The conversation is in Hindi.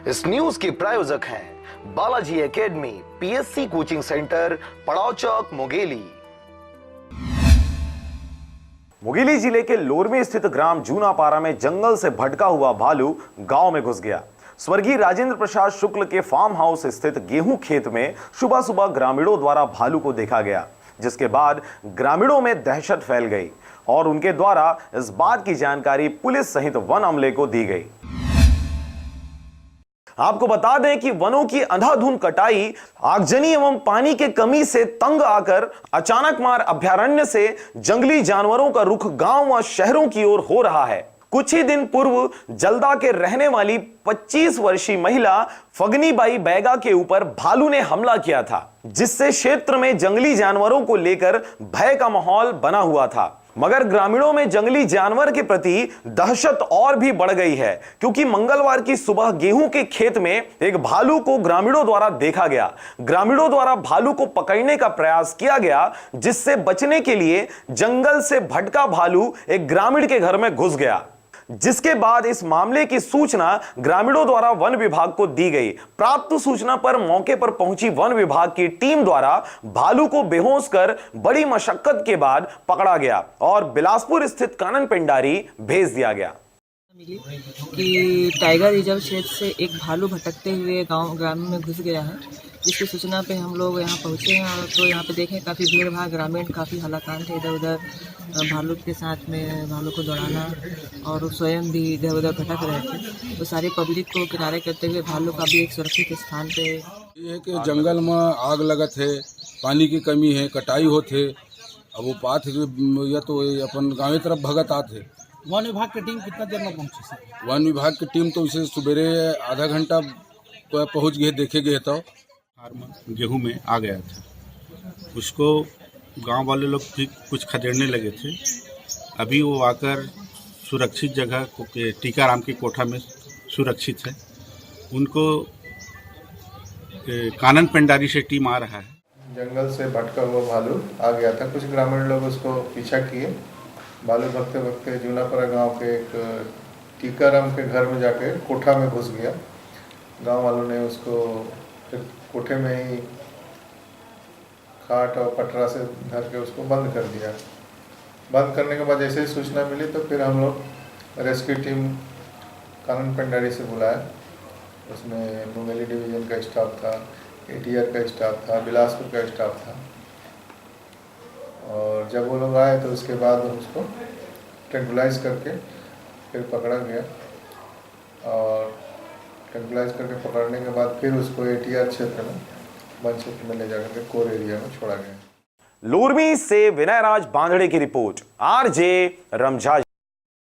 इस न्यूज के प्रायोजक हैं Balaji academy, PSC coaching centre, पड़ाव चौक, मुंगेली। मुंगेली जिले के लोरमी स्थित ग्राम जूनापारा में जंगल से भटका हुआ भालू गांव में घुस गया। स्वर्गीय राजेंद्र प्रसाद शुक्ल के फार्म हाउस स्थित गेहूं खेत में सुबह सुबह ग्रामीणों द्वारा भालू को देखा गया, जिसके बाद ग्रामीणों में दहशत फैल गई और उनके द्वारा इस बात की जानकारी पुलिस सहित वन अमले को दी गई। आपको बता दें कि वनों की अंधाधुंध कटाई, आगजनी एवं पानी के कमी से तंग आकर अचानक मार अभयारण्य से जंगली जानवरों का रुख गांव व शहरों की ओर हो रहा है। कुछ ही दिन पूर्व जल्दा के रहने वाली 25 वर्षीय महिला फगनीबाई बैगा के ऊपर भालू ने हमला किया था, जिससे क्षेत्र में जंगली जानवरों को लेकर भय का माहौल बना हुआ था। मगर ग्रामीणों में जंगली जानवर के प्रति दहशत और भी बढ़ गई है, क्योंकि मंगलवार की सुबह गेहूं के खेत में एक भालू को ग्रामीणों द्वारा देखा गया। ग्रामीणों द्वारा भालू को पकड़ने का प्रयास किया गया, जिससे बचने के लिए जंगल से भटका भालू एक ग्रामीण के घर में घुस गया, जिसके बाद इस मामले की सूचना ग्रामीणों द्वारा वन विभाग को दी गई। प्राप्त सूचना पर मौके पर पहुंची वन विभाग की टीम द्वारा भालू को बेहोश कर बड़ी मशक्कत के बाद पकड़ा गया और बिलासपुर स्थित कानन पेंडारी भेज दिया गया। मिली कि टाइगर रिजर्व क्षेत्र से एक भालू भटकते हुए ग्रामीण में घुस गया है, जिसकी सूचना पे हम लोग यहाँ पहुँचे हैं और तो यहाँ पे देखें काफ़ी भीड़ भाड़, ग्रामीण काफ़ी हलाकान थे। इधर उधर भालू के साथ में भालू को दौड़ाना और स्वयं भी इधर उधर भटक रहे थे, तो सारी पब्लिक को किनारे करते हुए भालू का भी एक सुरक्षित स्थान पे। ये है कि जंगल में आग लगत है, पानी की कमी है, कटाई होते, अब वो पात या तो अपन गाँव तरफ भगत आते। वन विभाग की टीम कितना देर में पहुंची सर? वन विभाग की टीम तो इसे सुबेरे आधा घंटा तो पहुंच गए, देखे गए तो गेहूं में आ गया था। उसको गांव वाले लोग भी कुछ खदेड़ने लगे थे। अभी वो आकर सुरक्षित जगह टीकाराम की कोठा में सुरक्षित है। उनको कानन पेंडारी से टीम आ रहा है। जंगल से भटका हुआ भालू आ गया था, कुछ ग्रामीण लोग उसको पीछा किए। भालू भगते भगते जूनापारा गांव के एक टीकाराम के घर में जाके कोठा में घुस गया। गांव वालों ने उसको फिर कोठे में ही खाट और पटरा से धर के उसको बंद कर दिया। बंद करने के बाद जैसे ही सूचना मिली तो फिर हम लोग रेस्क्यू टीम कानन पेंडारी से बुलाया। उसमें मुंगेली डिवीज़न का स्टाफ था, एटीआर का स्टाफ था, बिलासपुर का स्टाफ था। और जब वो लोग आए तो उसके बाद उसको ट्रैंकुलाइज करके फिर पकड़ा गया और ट्रैंकुलाइज करके पकड़ने के बाद फिर उसको एटीआर क्षेत्र में, वन क्षेत्र में ले जाकर के कोर एरिया में छोड़ा गया। लोरमी से विनय राज बांधड़े की रिपोर्ट, आरजे रमझा।